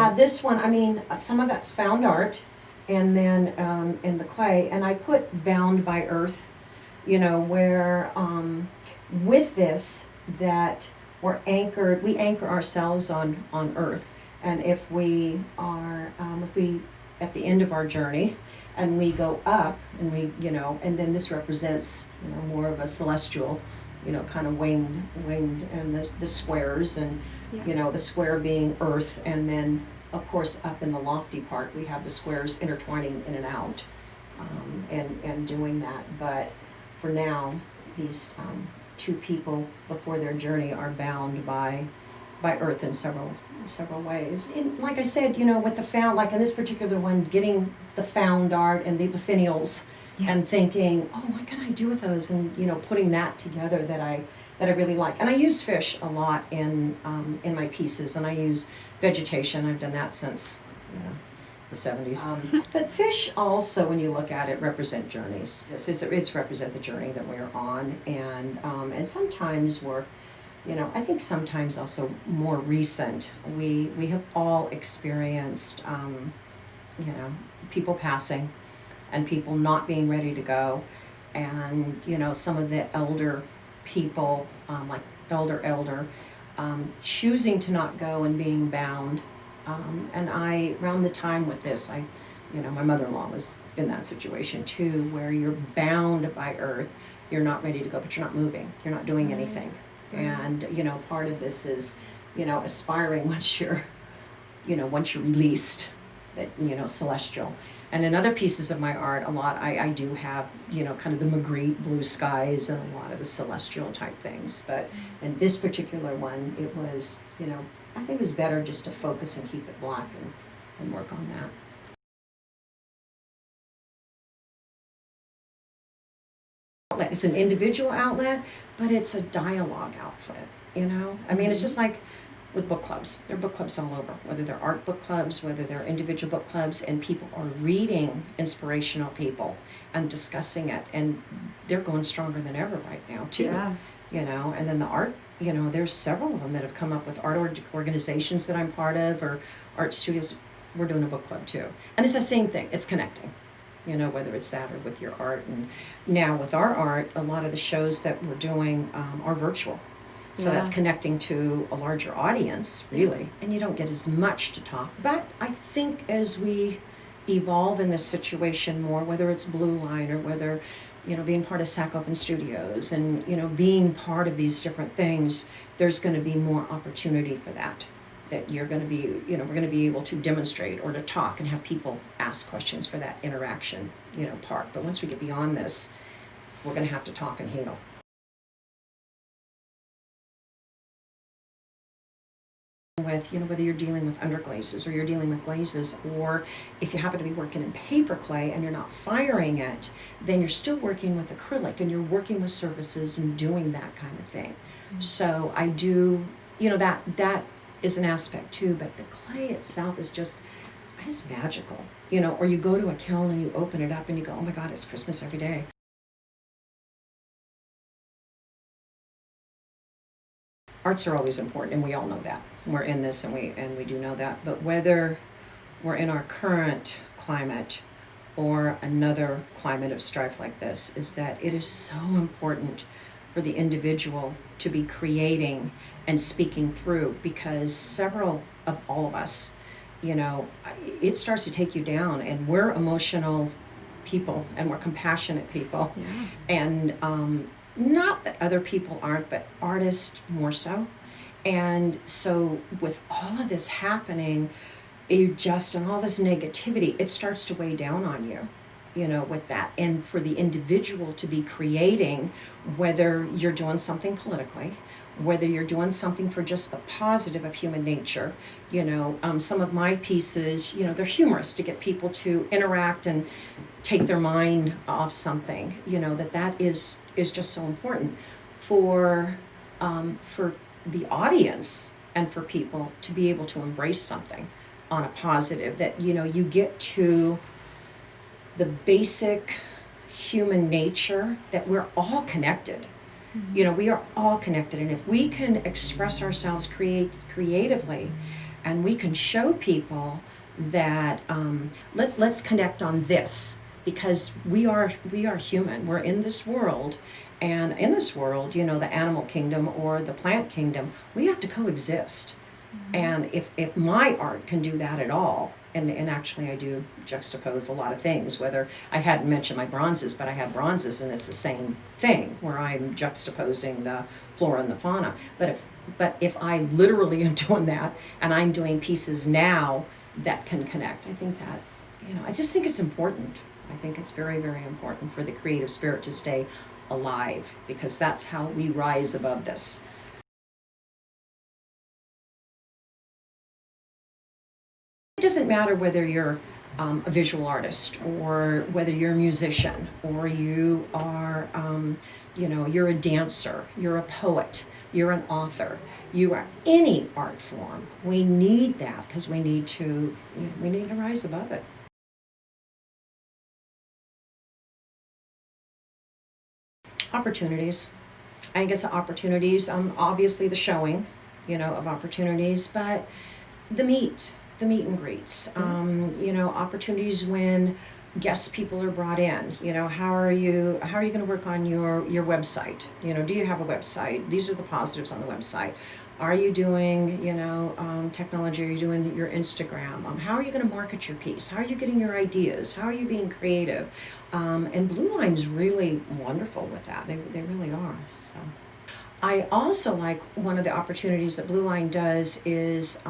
This one, I mean, some of that's found art, and then in the clay, and I put bound by earth, you know, where with this, that we're anchored, we anchor ourselves on earth. And if we are, if we, at the end of our journey, and we go up, and we, you know, and then this represents, you know, more of a celestial, you know, kind of winged, and the squares, and, Yeah. you know, the square being earth, and then, of course, up in the lofty part, we have the squares intertwining in and out, and doing that. But for now, these two people before their journey are bound by earth in several ways. And like I said, you know, with the found, like in this particular one, getting the found art and the finials, Yeah. and thinking, oh, what can I do with those? And, you know, putting that together that I really like. And I use fish a lot in my pieces, and I use vegetation. I've done that since, you know, the 70s. But fish also, when you look at it, represent journeys. It's represent the journey that we're on, and sometimes we're, you know, I think sometimes also more recent. We have all experienced, you know, people passing, and people not being ready to go, and, you know, some of the elder people, like elder, choosing to not go and being bound. And around the time with this, you know, my mother-in-law was in that situation too, where you're bound by earth, you're not ready to go, but you're not moving, you're not doing anything. And, you know, part of this is, you know, aspiring once you're released, that, you know, celestial. And in other pieces of my art, a lot, I do have, you know, kind of the Magritte blue skies and a lot of the celestial type things. But in this particular one, it was, you know, I think it was better just to focus and keep it black and work on that. It's an individual outlet, but it's a dialogue outlet, you know? I mean, it's just like with book clubs. There are book clubs all over, whether they're art book clubs, whether they're individual book clubs, and people are reading inspirational people and discussing it, and they're going stronger than ever right now too. Yeah. You know, and then the art, you know, there's several of them that have come up with art organizations that I'm part of, or art studios. We're doing a book club too, and it's the same thing. It's connecting, you know, whether it's that or with your art. And now with our art, a lot of the shows that we're doing are virtual. So that's connecting to a larger audience, really. And you don't get as much to talk. But I think as we evolve in this situation more, whether it's Blue Line or whether, you know, being part of SAC Open Studios and, you know, being part of these different things, there's going to be more opportunity for that. That you're going to be, you know, we're going to be able to demonstrate or to talk and have people ask questions for that interaction, you know, part. But once we get beyond this, we're going to have to talk and heal. With, you know, whether you're dealing with underglazes or you're dealing with glazes, or if you happen to be working in paper clay and you're not firing it, then you're still working with acrylic and you're working with surfaces and doing that kind of thing. Mm-hmm. So I do, you know, that is an aspect too, but the clay itself is just magical, you know. Or you go to a kiln and you open it up and you go, oh my God, it's Christmas every day. Arts are always important, and we all know that. We're in this, and we do know that. But whether we're in our current climate or another climate of strife like this, is that it is so important for the individual to be creating and speaking through, because several of all of us, you know, it starts to take you down, and we're emotional people and we're compassionate people. Yeah. And not that other people aren't, but artists more so. And so with all of this happening, and all this negativity, it starts to weigh down on you, you know, with that. And for the individual to be creating, whether you're doing something politically, whether you're doing something for just the positive of human nature, you know, some of my pieces, you know, they're humorous to get people to interact and take their mind off something, you know, that is just so important for the audience and for people to be able to embrace something on a positive, that, you know, you get to the basic human nature that we're all connected. Mm-hmm. You know, we are all connected, and if we can express ourselves creatively and we can show people that let's connect on this, because we are human. We're in this world, and in this world, you know, the animal kingdom or the plant kingdom, we have to coexist. And if my art can do that at all, and actually I do juxtapose a lot of things, whether I hadn't mentioned my bronzes, but I have bronzes and it's the same thing where I'm juxtaposing the flora and the fauna. But if I literally am doing that, and I'm doing pieces now that can connect, I think that, you know, I just think it's important. I think it's very, very important for the creative spirit to stay alive, because that's how we rise above this. It doesn't matter whether you're a visual artist, or whether you're a musician, or you are, you know, you're a dancer, you're a poet, you're an author, you are any art form. We need that, because we need to rise above it. Opportunities. I guess opportunities, obviously the showing, you know, of opportunities, but the meet and greets, you know, opportunities when guest people are brought in. You know, how are you going to work on your website? You know, do you have a website? These are the positives on the website. Are you doing, you know, technology? Are you doing your Instagram? How are you going to market your piece? How are you getting your ideas? How are you being creative? And Blue Line's really wonderful with that. They really are. So I also like, one of the opportunities that Blue Line does is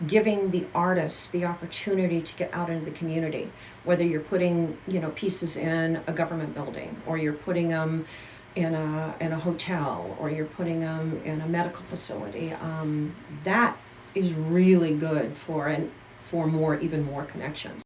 giving the artists the opportunity to get out into the community, whether you're putting, you know, pieces in a government building, or you're putting them in a hotel, or you're putting them in a medical facility. That is really good for even more connections.